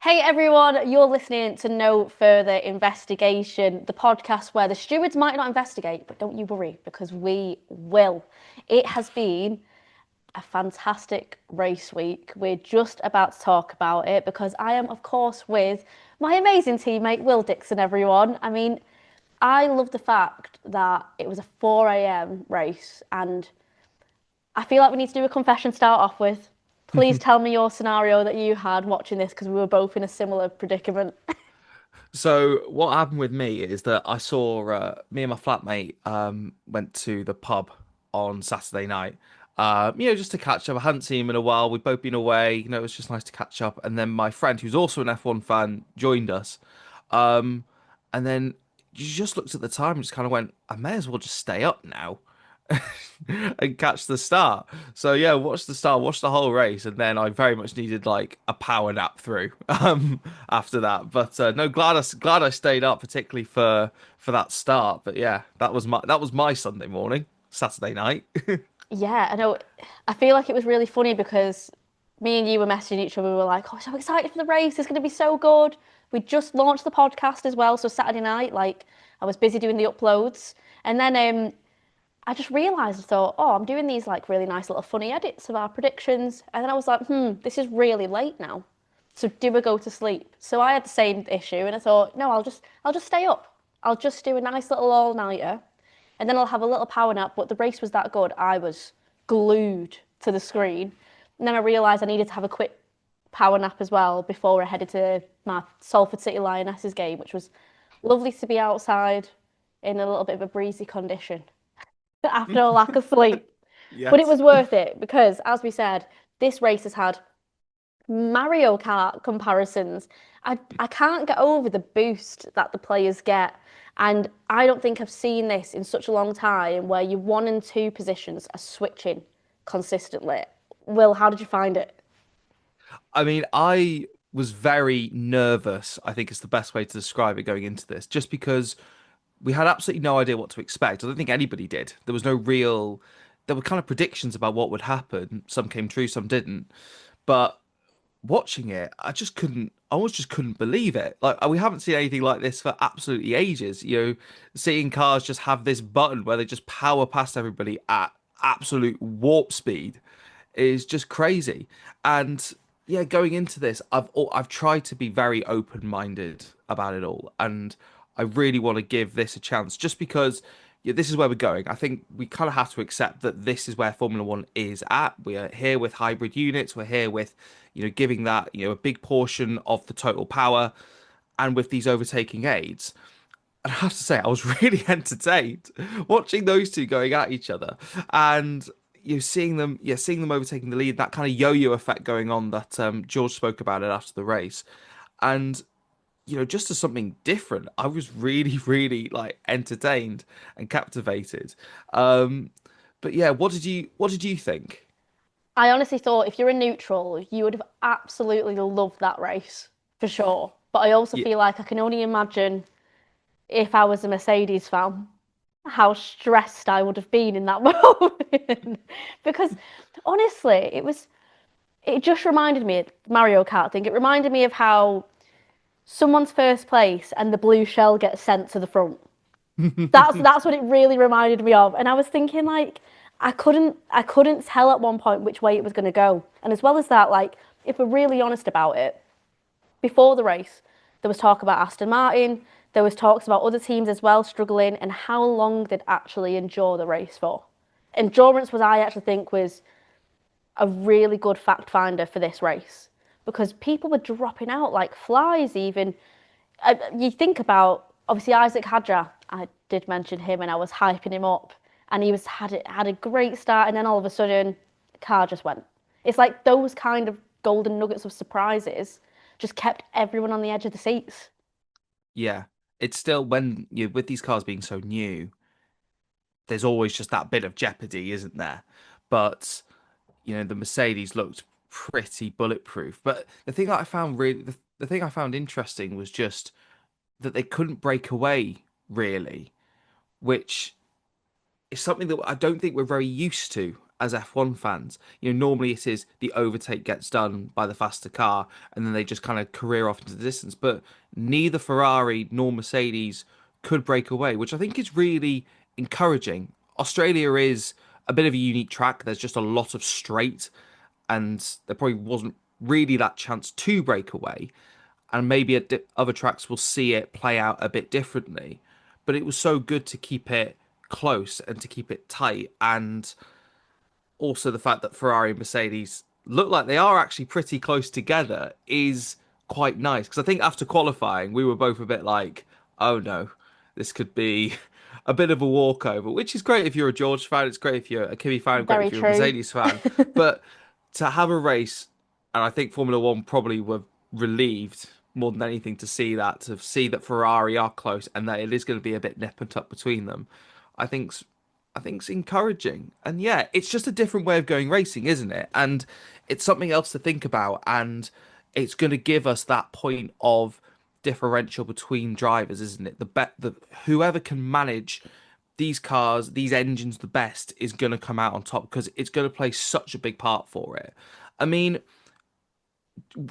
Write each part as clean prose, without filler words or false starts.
Hey everyone, you're listening to No Further Investigation, the podcast where the stewards might not investigate, but don't you worry because we will. It has been a fantastic race week. We're just about to talk about it because I am, of course, with my amazing teammate Will Dixon, everyone. I love the fact that it was a 4 a.m. race, and I feel like we need to do a confession to start off with. Please tell me your scenario that you had watching this because we were both in a similar predicament. So what happened with me is that I saw me and my flatmate went to the pub on Saturday night. Just to catch up. I hadn't seen him in a while. We'd both been away. It was just nice to catch up. And then my friend, who's also an F1 fan, joined us. Um, and then you just looked at the time and just kind of went, I may as well just stay up now. And catch the start. So yeah, watch the start, watch the whole race, and then I very much needed like a power nap through after that. But no, glad I stayed up, particularly for that start. But yeah, that was my Sunday morning, Saturday night. Yeah, I know. I feel like it was really funny because me and you were messaging each other. We were like, "Oh, so excited for the race! It's going to be so good." We just launched the podcast as well, so Saturday night, like I was busy doing the uploads, and then I just realised I thought, "Oh, I'm doing these like really nice little funny edits of our predictions," and then I was like, this is really late now. So do we go to sleep?" So I had the same issue, and I thought, "No, I'll just stay up. I'll just do a nice little all nighter." And then I'll have a little power nap. But the race was that good, I was glued to the screen. And then I realised I needed to have a quick power nap as well before I headed to my Salford City Lionesses game, which was lovely to be outside in a little bit of a breezy condition after a lack of sleep. But it Yes. was worth it because, as we said, this race has had Mario Kart comparisons. I can't get over the boost that the players get. And I don't think I've seen this in such a long time where your one and two positions are switching consistently. Will, how did you find it? I mean, I was very nervous, I think is the best way to describe it going into this, just because we had absolutely no idea what to expect. I don't think anybody did. There was no real, there were kind of predictions about what would happen. Some came true, some didn't. But watching it, I almost just couldn't believe it. Like we haven't seen anything like this for absolutely ages. Seeing cars just have this button where they just power past everybody at absolute warp speed is just crazy. And yeah, going into this, I've tried to be very open-minded about it all, and I really want to give this a chance, just because yeah, this is where we're going. I think we kind of have to accept that this is where Formula One is at. We are here with hybrid units. We're here with, giving that, a big portion of the total power, and with these overtaking aids. And I have to say, I was really entertained watching those two going at each other, and seeing them overtaking the lead, that kind of yo-yo effect going on that George spoke about it after the race, and just as something different, I was really, really like entertained and captivated. Um, but yeah, what did you think? I honestly thought if you're a neutral, you would have absolutely loved that race for sure. But I also Yeah, feel like I can only imagine if I was a Mercedes fan, how stressed I would have been in that moment. Because honestly, it just reminded me of Mario Kart thing. It reminded me of how someone's first place and the blue shell gets sent to the front. That's what it really reminded me of. And I was thinking like I couldn't tell at one point which way it was going to go. And as well as that, like if we're really honest about it, before the race, there was talk about Aston Martin. There was talks about other teams as well struggling and how long they'd actually endure the race for. Endurance was, I actually think, was a really good fact finder for this race because people were dropping out like flies. Even you think about obviously Isaac Hadjar. I did mention him and I was hyping him up, and he was had a great start, and then all of a sudden, the car just went. It's like those kind of golden nuggets of surprises just kept everyone on the edge of the seats. yeah. It's still when you with these cars being so new, there's always just that bit of jeopardy, isn't there? But the Mercedes looked pretty bulletproof. But the thing I found interesting was just that they couldn't break away really, which is something that I don't think we're very used to as F1 fans. Normally it is the overtake gets done by the faster car and then they just kind of career off into the distance. But neither Ferrari nor Mercedes could break away, which I think is really encouraging. Australia is a bit of a unique track. There's just a lot of straight, and there probably wasn't really that chance to break away. And maybe at other tracks we'll see it play out a bit differently. But it was so good to keep it close and to keep it tight. And also the fact that Ferrari and Mercedes look like they are actually pretty close together is quite nice. Because I think after qualifying, we were both a bit like, oh no, this could be a bit of a walkover, which is great if you're a George fan. It's great if you're a Kimi fan, great Very if you're a true. Mercedes fan. But to have a race, and I think Formula One probably were relieved more than anything to see that Ferrari are close and that it is going to be a bit nip and tuck between them. I think I think it's encouraging. And yeah, it's just a different way of going racing, isn't it? And it's something else to think about. And it's going to give us that point of differential between drivers, isn't it? The whoever can manage these cars, these engines the best is going to come out on top because it's going to play such a big part for it. I mean,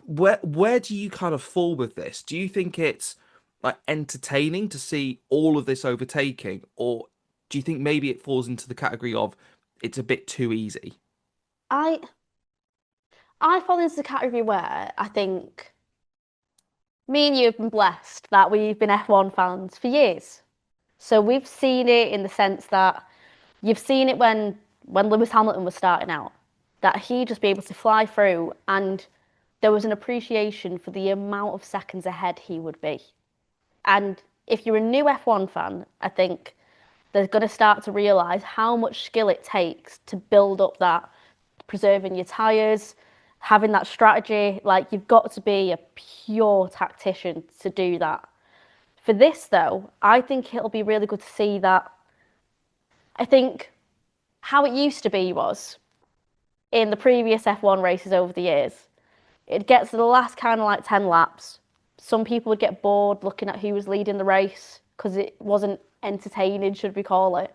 where do you kind of fall with this? Do you think it's like entertaining to see all of this overtaking, or do you think maybe it falls into the category of it's a bit too easy? I I fall into the category where I think me and you have been blessed that we've been F1 fans for years. So we've seen it in the sense that you've seen it when Lewis Hamilton was starting out, that he'd just be able to fly through and there was an appreciation for the amount of seconds ahead he would be. And if you're a new F1 fan, I think they're going to start to realise how much skill it takes to build up that, preserving your tyres, having that strategy. Like, you've got to be a pure tactician to do that. For this, though, I think it'll be really good to see that. I think how it used to be was in the previous F1 races over the years, it gets to the last kind of like 10 laps. Some people would get bored looking at who was leading the race because it wasn't entertaining, should we call it.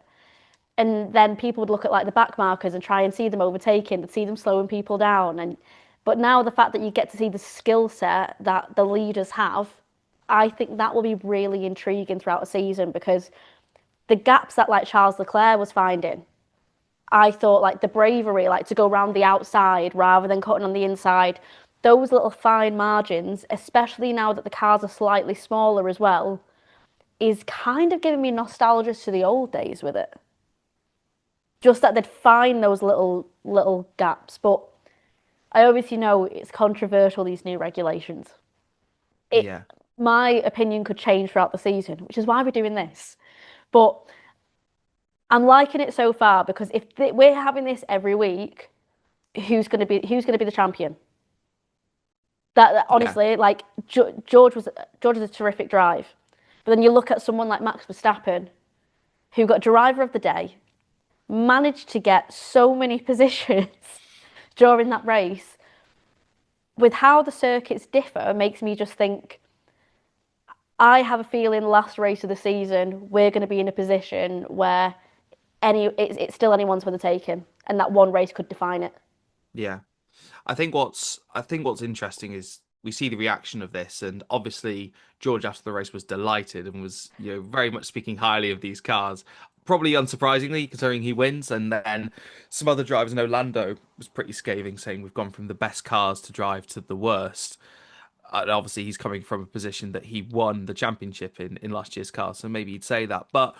And then people would look at like the back markers and try and see them overtaking, and see them slowing people down. And but now the fact that you get to see the skill set that the leaders have, I think that will be really intriguing throughout the season because the gaps that like Charles Leclerc was finding, I thought like the bravery, like to go around the outside rather than cutting on the inside, those little fine margins, especially now that the cars are slightly smaller as well, is kind of giving me nostalgia to the old days with it. Just that they'd find those little gaps. But I obviously know it's controversial, these new regulations. It Yeah, My opinion could change throughout the season, which is why we're doing this. But I'm liking it so far because if we're having this every week, who's going to be the champion? That yeah, honestly, like George was a terrific drive, but then you look at someone like Max Verstappen, who got driver of the day, managed to get so many positions during that race. With how the circuits differ, makes me just think. I have a feeling last race of the season we're going to be in a position where it's still anyone's for the taking, and that one race could define it. yeah. I think what's interesting is we see the reaction of this, and obviously George after the race was delighted and was very much speaking highly of these cars. Probably unsurprisingly, considering he wins, and then some other drivers in Orlando was pretty scathing, saying we've gone from the best cars to drive to the worst. And obviously, he's coming from a position that he won the championship in last year's car, so maybe he'd say that. But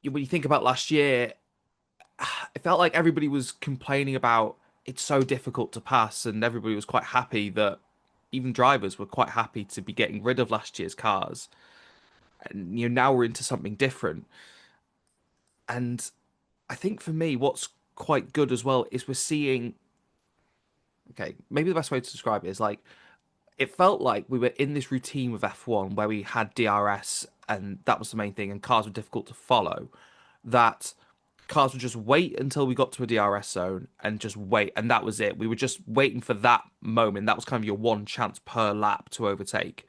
when you think about last year, it felt like everybody was complaining about it's so difficult to pass, and everybody was quite happy that even drivers were quite happy to be getting rid of last year's cars. And now we're into something different. And I think for me, what's quite good as well is we're seeing. Okay, maybe the best way to describe it is like it felt like we were in this routine with F1 where we had DRS and that was the main thing, and cars were difficult to follow. That cars would just wait until we got to a DRS zone and just wait, and that was it. We were just waiting for that moment. That was kind of your one chance per lap to overtake.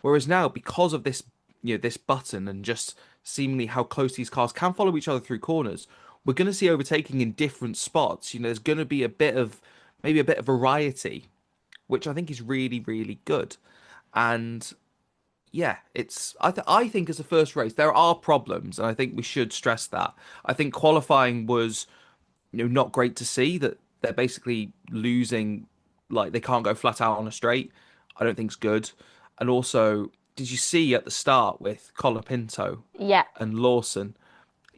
Whereas now, because of this, this button and just seemingly how close these cars can follow each other through corners, we're going to see overtaking in different spots. There's going to be a bit of maybe a bit of variety, which I think is really, really good. And yeah, I think as a first race there are problems, and I think we should stress that. I think qualifying was not great to see that they're basically losing, like they can't go flat out on a straight. I don't think it's good. And also, did you see at the start with Colapinto Yeah, and Lawson?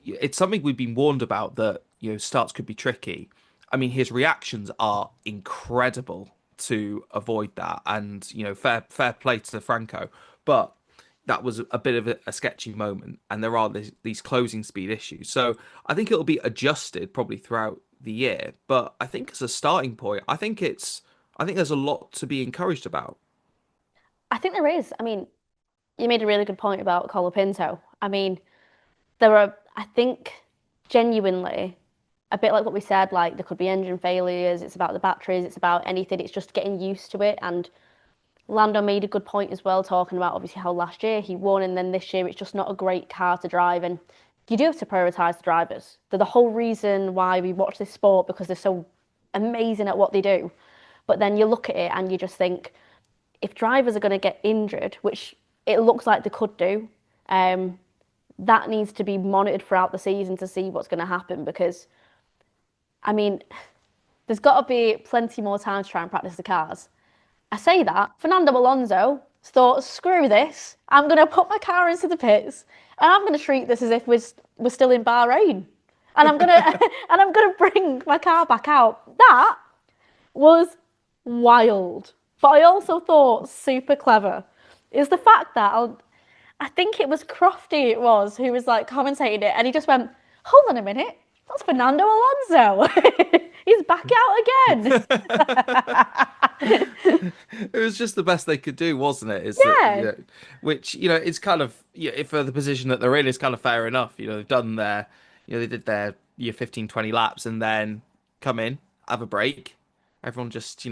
It's something we've been warned about that starts could be tricky. I mean, his reactions are incredible to avoid that, and fair play to Franco, but that was a bit of a sketchy moment, and there are these closing speed issues. So I think it'll be adjusted probably throughout the year, but I think as a starting point, I think there's a lot to be encouraged about. I think there is. I mean, you made a really good point about Colapinto. I mean, there are, I think, genuinely, a bit like what we said, like there could be engine failures, it's about the batteries, it's about anything, it's just getting used to it. And Lando made a good point as well, talking about obviously how last year he won, and then this year it's just not a great car to drive. And you do have to prioritise the drivers. They're the whole reason why we watch this sport because they're so amazing at what they do. But then you look at it and you just think, if drivers are going to get injured, which it looks like they could do, um, that needs to be monitored throughout the season to see what's going to happen because, I mean, there's got to be plenty more time to try and practice the cars. I say that, Fernando Alonso thought, screw this, I'm going to put my car into the pits and I'm going to treat this as if we're still in Bahrain. And I'm going to and I'm going to bring my car back out. That was wild. But I also thought super clever is the fact that I think it was Crofty who was like commentating it and he just went, hold on a minute, that's Fernando Alonso. He's back out again. It was just the best they could do, wasn't it? Is that Yeah. which it's kind of for the position that they're in, is kind of fair enough. They've done their they did their 15, 20 laps and then come in, have a break, everyone just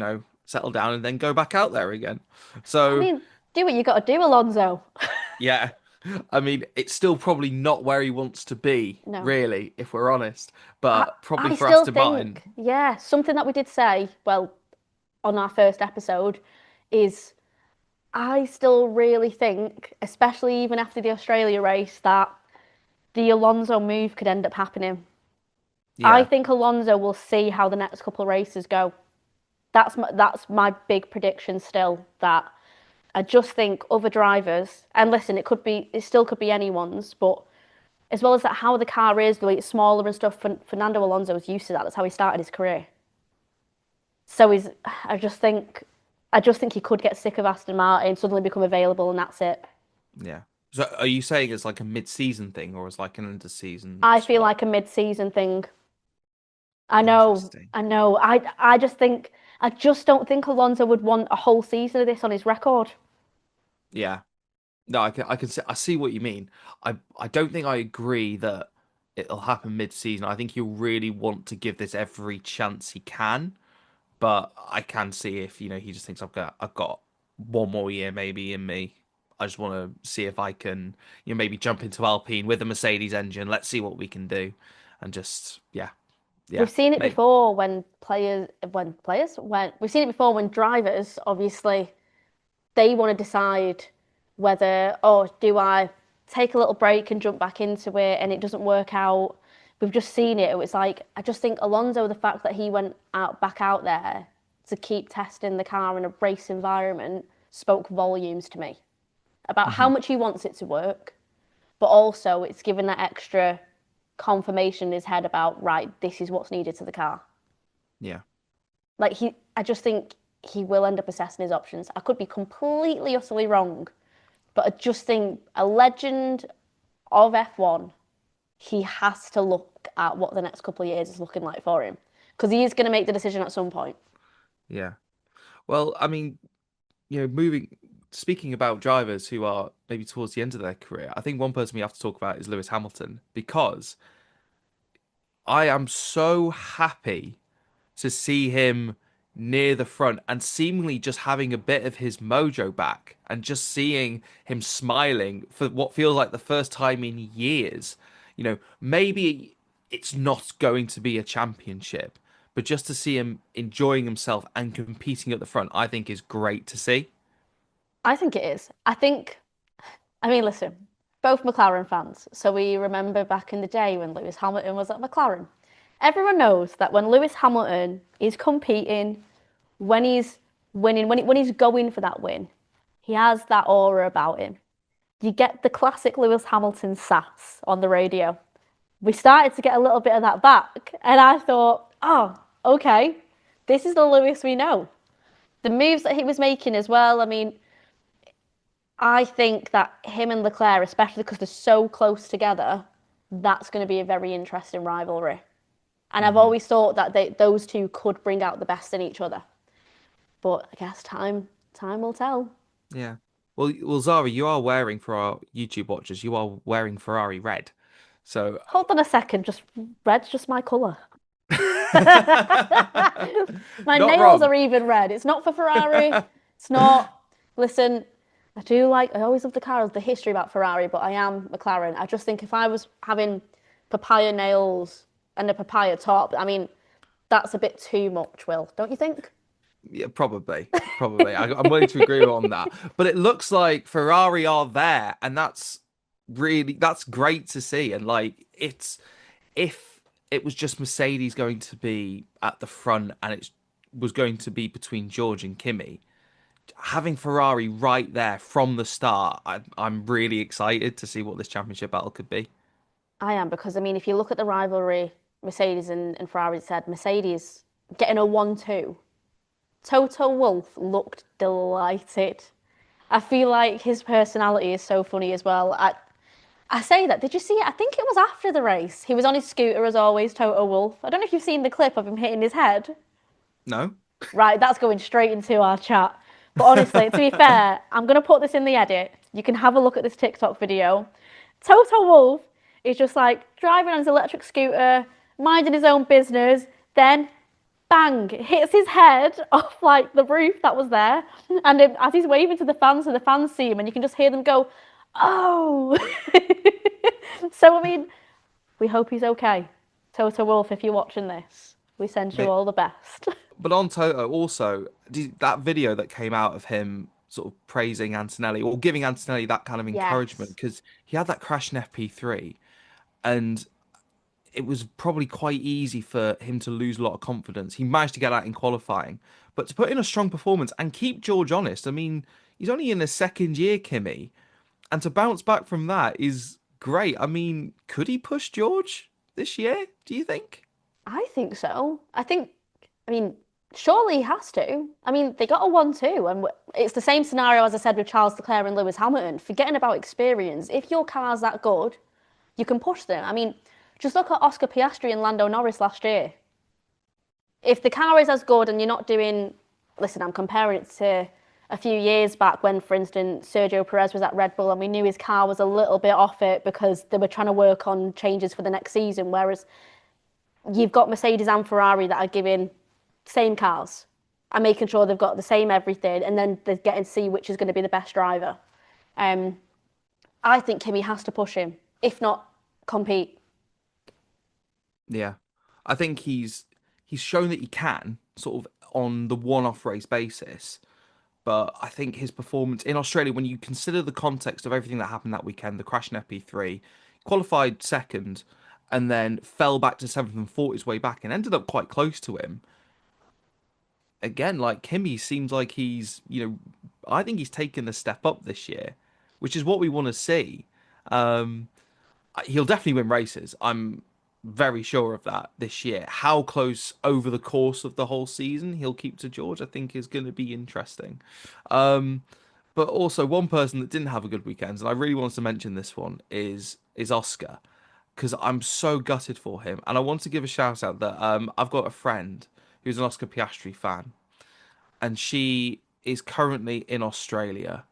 settle down and then go back out there again. I So mean, do what you got to do, Alonso. yeah, I mean it's still probably not where he wants to be, No. really, if we're honest, I, but probably I for still Aston Martin, think, yeah, something that we did say, well, on our first episode, is I still really think, especially even after the Australia race, that the Alonso move could end up happening. I yeah. think Alonso will see how the next couple of races go. That's my big prediction still. That I just think other drivers, and listen, it still could be anyone's, but as well as that, how the car is, the way it's smaller and stuff. Fernando Alonso was used to that. That's how he started his career. So he's, I just think, I just think he could get sick of Aston Martin, suddenly become available, and that's it. Yeah. So are you saying it's like a mid-season thing or it's like an inter-season I feel swap? like a mid-season thing. Interesting. I know. I just think, I just don't think Alonso would want a whole season of this on his record. Yeah. No, I see what you mean. I don't think I agree that it'll happen mid-season. I think he'll really want to give this every chance he can, but I can see if, he just thinks I've got one more year maybe in me. I just want to see if I can, maybe jump into Alpine with a Mercedes engine. Let's see what we can do. And just yeah, We've seen it maybe. before when we've seen it before when drivers obviously they want to decide whether, oh, do I take a little break and jump back into it and it doesn't work out. We've just seen it. It was like, I just think Alonso, the fact that he went back out there to keep testing the car in a race environment spoke volumes to me about how Hmm. much he wants it to work, but also it's given that extra confirmation in his head about, right, this is what's needed to the car. Yeah. Like I just think he will end up assessing his options. I could be completely, utterly wrong, but I just think a legend of F1, he has to look at what the next couple of years is looking like for him because he is going to make the decision at some point. Yeah. Well, I mean, speaking about drivers who are maybe towards the end of their career, I think one person we have to talk about is Lewis Hamilton because I am so happy to see him near the front and seemingly just having a bit of his mojo back and just seeing him smiling for what feels like the first time in years. Maybe it's not going to be a championship, but just to see him enjoying himself and competing at the front, I think is great to see. I think it is. I mean, listen, both McLaren fans. So we remember back in the day when Lewis Hamilton was at McLaren. Everyone knows that when Lewis Hamilton is competing, when he's winning, when he's going for that win, he has that aura about him. You get the classic Lewis Hamilton sass on the radio. We started to get a little bit of that back, and I thought, oh, okay, this is the Lewis we know. The moves that he was making as well. I mean, I think that him and Leclerc, especially because they're so close together, that's going to be a very interesting rivalry. And I've Hmm. always thought that those two could bring out the best in each other. But I guess time will tell. Yeah. Well, Zara, you are wearing for our YouTube watchers, you are wearing Ferrari red. So Hold on a second, just red's just my colour. My not nails wrong. are even red. It's not for Ferrari. It's not. Listen, I always love the cars, the history about Ferrari, but I am McLaren. I just think if I was having papaya nails and a papaya top, I mean, that's a bit too much, Will, don't you think? Yeah, probably. Probably. I'm willing to agree on that. But it looks like Ferrari are there, and that's great to see. And like it's if it was just Mercedes going to be at the front and it was going to be between George and Kimi, having Ferrari right there from the start, I'm really excited to see what this championship battle could be. I am because I mean, if you look at the rivalry, Mercedes and Ferrari said Mercedes getting a 1-2. Toto Wolff looked delighted. I feel like his personality is so funny as well. I say that. Did you see it? I think it was after the race. He was on his scooter as always, Toto Wolff. I don't know if you've seen the clip of him hitting his head. No? Right, that's going straight into our chat. But honestly, to be fair, I'm going to put this in the edit. You can have a look at this TikTok video. Toto Wolff is just like driving on his electric scooter, minding his own business, then bang, hits his head off like the roof that was there. And as he's waving to the fans, so the fans see him, and you can just hear them go, "Oh!" So I mean, we hope he's okay. Toto Wolff, if you're watching this, we send you Mate, all the best. but on Toto, also, that video that came out of him sort of praising Antonelli or giving Antonelli that kind of encouragement Yes. because he had that crash in FP3 and it was probably quite easy for him to lose a lot of confidence. He managed to get out in qualifying, but to put in a strong performance and keep George honest, I mean, he's only in his second year, Kimmy, and to bounce back from that is great. I mean, could he push George this year, do you think? I think so. I mean, surely he has to. I mean, they got a 1-2, and it's the same scenario as I said with Charles Leclerc and Lewis Hamilton. Forgetting about experience, if your car's that good, you can push them. I mean, just look at Oscar Piastri and Lando Norris last year. If the car is as good and you're not doing, listen, I'm comparing it to a few years back when, for instance, Sergio Perez was at Red Bull and we knew his car was a little bit off it because they were trying to work on changes for the next season. Whereas you've got Mercedes and Ferrari that are giving same cars and making sure they've got the same everything, and then they're getting to see which is going to be the best driver. Um, I think Kimi has to push him, if not compete. Yeah. I think he's shown that he can sort of on the one-off race basis. But I think his performance in Australia, when you consider the context of everything that happened that weekend, the crash in FP3, qualified second, and then fell back to seventh and fought his way back and ended up quite close to him. Again, like Kimmy seems like I think he's taken the step up this year, which is what we want to see. Um, he'll definitely win races. I'm very sure of that this year. How close over the course of the whole season he'll keep to George, I think, is going to be interesting. Um, but also one person that didn't have a good weekend, and I really wanted to mention this one is Oscar, because I'm so gutted for him, and I want to give a shout out that I've got a friend who's an Oscar Piastri fan, and she is currently in Australia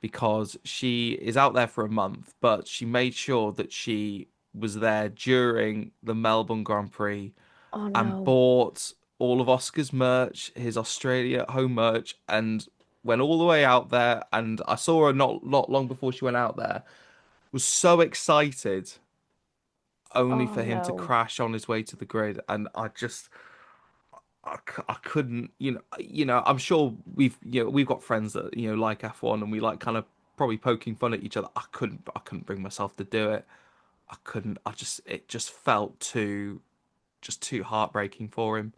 because she is out there for a month, but she made sure that she was there during the Melbourne Grand Prix Oh and no. bought all of Oscar's merch, his Australia home merch, and went all the way out there. And I saw her not long before she went out there. Was so excited. only Oh for him to no. crash on his way to the grid. And I couldn't, I'm sure we've got friends that, like F1 and we like kind of probably poking fun at each other. I couldn't bring myself to do it. I couldn't, it just felt too heartbreaking for him.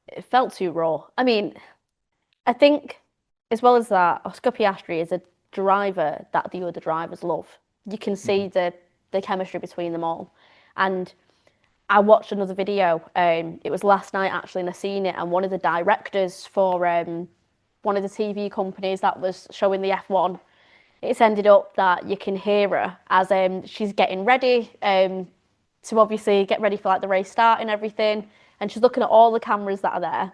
It felt too raw. I mean, I think as well as that, Oscar Piastri is a driver that the other drivers love. You can Mm. see the chemistry between them all. And I watched another video. It was last night actually, and I seen it. And one of the directors for one of the TV companies that was showing the F1, it's ended up that you can hear her as she's getting ready to obviously get ready for like the race start and everything. And she's looking at all the cameras that are there.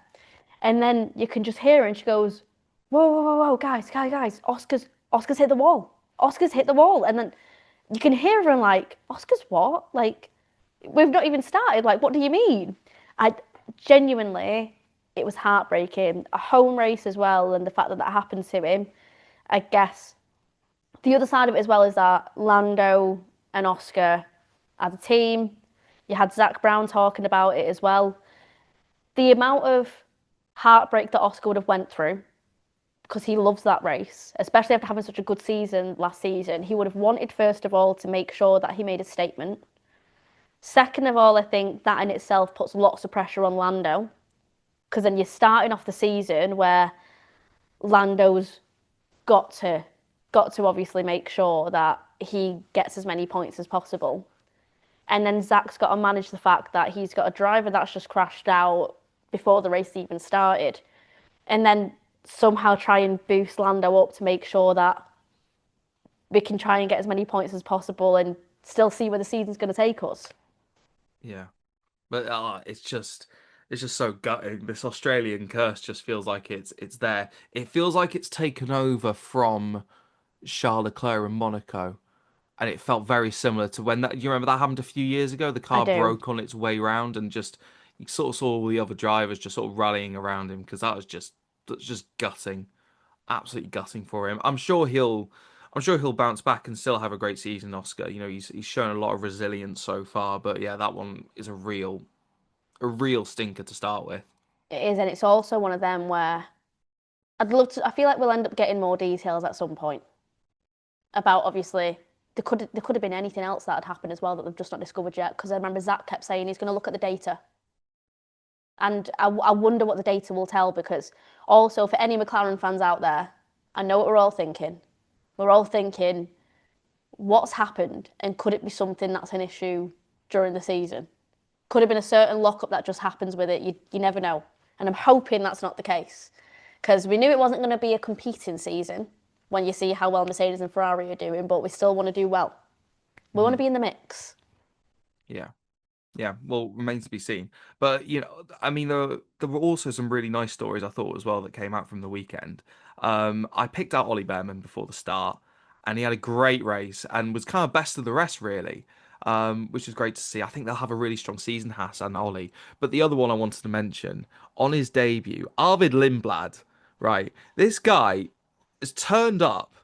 And then you can just hear her and she goes, whoa, whoa, whoa, whoa, guys, Oscar's hit the wall. Oscar's hit the wall. And then you can hear her and like, Oscar's what? Like, we've not even started. Like, what do you mean? I genuinely, it was heartbreaking. A home race as well, and the fact that that happened to him. I guess the other side of it as well is that Lando and Oscar as a team. You had Zach Brown talking about it as well. The amount of heartbreak that Oscar would have went through because he loves that race, especially after having such a good season last season. He would have wanted first of all to make sure that he made a statement. Second of all, I think that in itself puts lots of pressure on Lando because then you're starting off the season where Lando's got to got to obviously make sure that he gets as many points as possible. And then Zach's got to manage the fact that he's got a driver that's just crashed out before the race even started. And then somehow try and boost Lando up to make sure that we can try and get as many points as possible and still see where the season's going to take us. Yeah. But it's just so gutting. This Australian curse just feels like it's there. It feels like it's taken over from Charles Leclerc and Monaco. And it felt very similar to when that you remember that happened a few years ago. The I car do. broke on its way round, and just you sort of saw all the other drivers just sort of rallying around him because that's just gutting, absolutely gutting for him. I'm sure he'll bounce back and still have a great season, Oscar. He's shown a lot of resilience so far, but yeah, that one is a real stinker to start with. It is, and it's also one of them where I'd love to. I feel like we'll end up getting more details at some point about obviously there could have been anything else that had happened as well that they've just not discovered yet. Because I remember Zach kept saying he's going to look at the data, and I wonder what the data will tell. Because also for any McLaren fans out there, I know what we're all thinking. We're all thinking, what's happened, and could it be something that's an issue during the season? Could have been a certain lockup that just happens with it. You never know, and I'm hoping that's not the case because we knew it wasn't going to be a competing season when you see how well Mercedes and Ferrari are doing, but we still want to do well. We want to Mhm. be in the mix. Yeah. Yeah, well, remains to be seen. But I mean, there were also some really nice stories I thought as well that came out from the weekend. I picked out Ollie Behrman before the start, and he had a great race and was kind of best of the rest really, which is great to see. I think they'll have a really strong season, Haas and Ollie. But the other one I wanted to mention on his debut, Arvid Lindblad. Right, this guy has turned up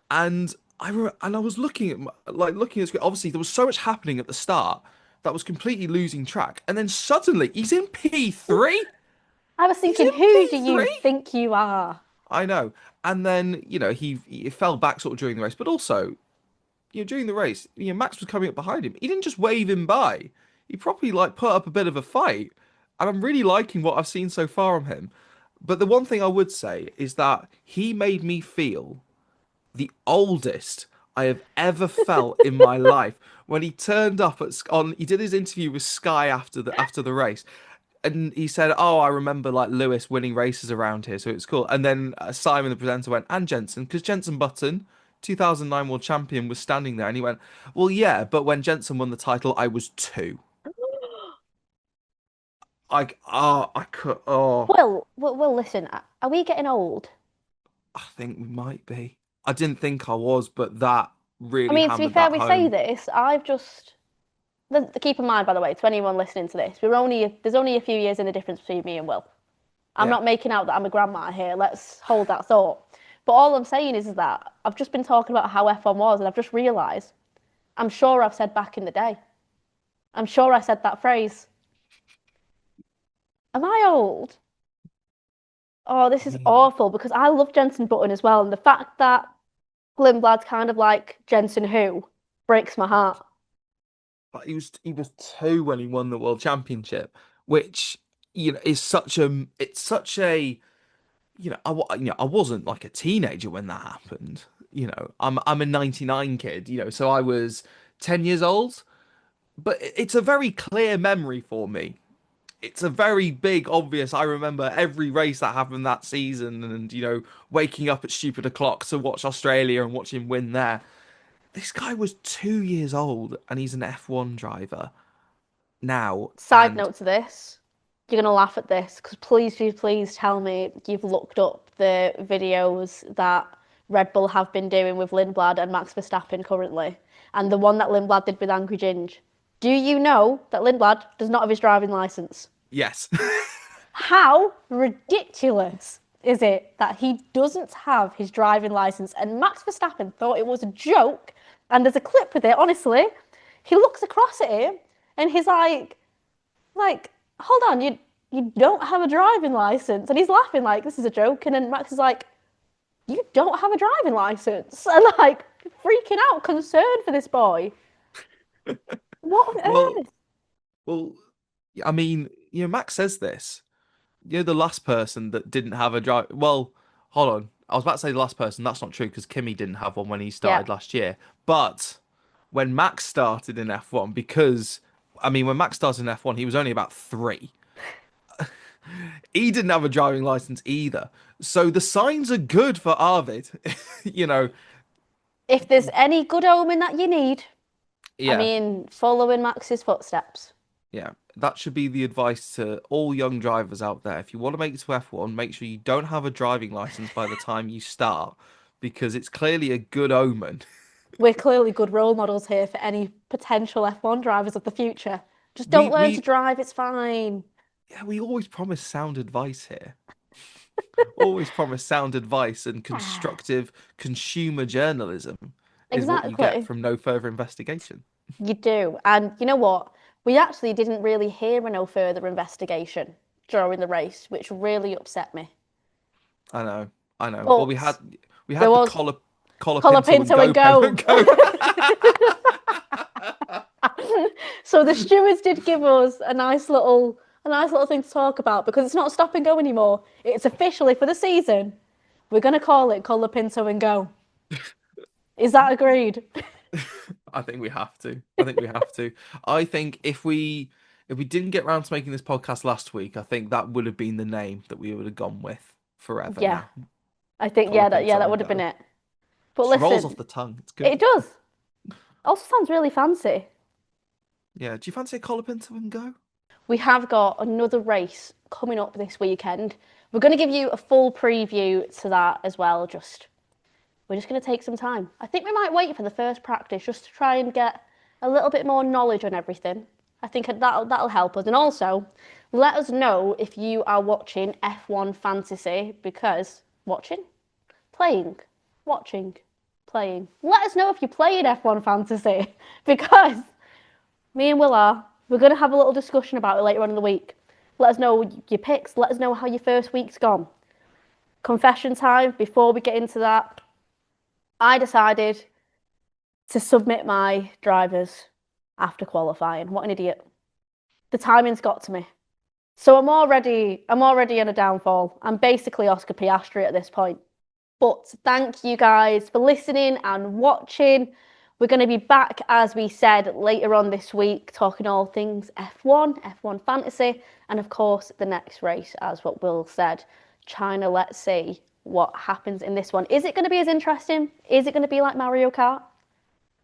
and I was looking looking at screen. Obviously, there was so much happening at the start that was completely losing track, and then suddenly he's in P3. I was He's thinking, in who do you P3. think you are? I know, and then he fell back sort of during the race, but also during the race, Max was coming up behind him. He didn't just wave him by. He probably like put up a bit of a fight, and I'm really liking what I've seen so far of him. But the one thing I would say is that he made me feel the oldest I have ever felt in my life when he turned up he did his interview with Sky after the race, and he said, "Oh, I remember like Lewis winning races around here, so it's cool." And then Simon the presenter went, "And Jenson, because Jenson Button, 2009 world champion, was standing there," and he went, "Well, yeah, but when Jenson won the title, I was two." I could Well, listen, are we getting old? I think we might be. I didn't think I was, but that I really mean, to be hammered fair, that we say home. this. Keep in mind, by the way, to anyone listening to this, there's only a few years in the difference between me and Will. I'm Yeah. not making out that I'm a grandma here. Let's hold that thought. But all I'm saying is that I've just been talking about how F1 was, and I've just realised I'm sure I've said back in the day. I'm sure I said that phrase. Am I old? Oh, this I is mean, awful because I love Jenson Button as well. And the fact that Lindblad's kind of like Jenson Who breaks my heart. like he was two when he won the world championship, which is such a I wasn't like a teenager when that happened. I'm a '99 kid, so I was 10 years old, but it's a very clear memory for me. It's a very big, obvious. I remember every race that happened that season, and waking up at stupid o'clock to watch Australia and watch him win there. This guy was 2 years old, and he's an F1 driver now, Side and note to this, you're gonna laugh at this because please tell me you've looked up the videos that Red Bull have been doing with Lindblad and Max Verstappen currently, and the one that Lindblad did with Angry Ginge. Do you know that Lindblad does not have his driving license? yes. How ridiculous is it that he doesn't have his driving license and Max Verstappen thought it was a joke? And there's a clip with it, honestly. He looks across at him and he's like, hold on, you don't have a driving license. And he's laughing like this is a joke. And then Max is like, you don't have a driving license. And like freaking out, concerned for this boy. What on Well, earth? well, I mean, Max says this. You're the last person that didn't have a drive. Well, hold on. I was about to say the last person. That's not true because Kimi didn't have one when he Yeah. started last year. But when Max started in F1, because I mean, when Max started in F1, he was only about three. He didn't have a driving license either. So the signs are good for Arvid. You know, If there's any good omen that you need, I yeah, mean, following Max's footsteps. yeah. That should be the advice to all young drivers out there. If you want to make it to F1, make sure you don't have a driving license by the time you start, because it's clearly a good omen. We're clearly good role models here for any potential F1 drivers of the future. Just don't We learn to we drive, it's fine. yeah, we always promise sound advice here. Always promise sound advice, and Ah, constructive consumer journalism is what you get exactly. from no further investigation. You do. And you know what? We actually didn't really hear a no further investigation during the race, which really upset me. I know, I know. Well, we had But we there had the was collar Pinto and Colapinto go and go. go. So the stewards did give us a nice little thing to talk about because it's not stop and go anymore. It's officially for the season. We're gonna call it Colapinto and go. Is that agreed? I think we have to. I think we have to. I think if we didn't get round to making this podcast last week, I think that would have been the name that we would have gone with forever Yeah, now. I think Collar yeah, that Pinto would and have been go. it. But Just rolls off listen, the tongue. It's good. it does. Also sounds really fancy. Yeah. Do you fancy a collar Pinto and go? We have got another race coming up this weekend. We're going to give you a full preview to that as well. We're just going to take some time. I think we might wait for the first practice just to try and get a little bit more knowledge on everything. I think that'll help us. And also, let us know if you are watching F1 Fantasy because playing, watching, playing. Let us know if you're playing F1 Fantasy because me and Will are. We're going to have a little discussion about it later on in the week. Let us know your picks. Let us know how your first week's gone. Confession time. Before we get into that, I decided to submit my drivers after qualifying. What an idiot. The timing's got to me. So I'm already on a downfall. I'm basically Oscar Piastri at this point. But thank you guys for listening and watching. We're going to be back, as we said, later on this week, talking all things F1, F1 fantasy, and of course, the next race, as what Will said. China, let's see what happens in this one. Is it going to be as interesting? Is it going to be like Mario Kart?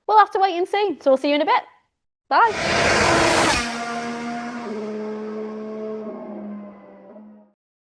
We'll have to wait and see. So we'll see you in a bit. Bye.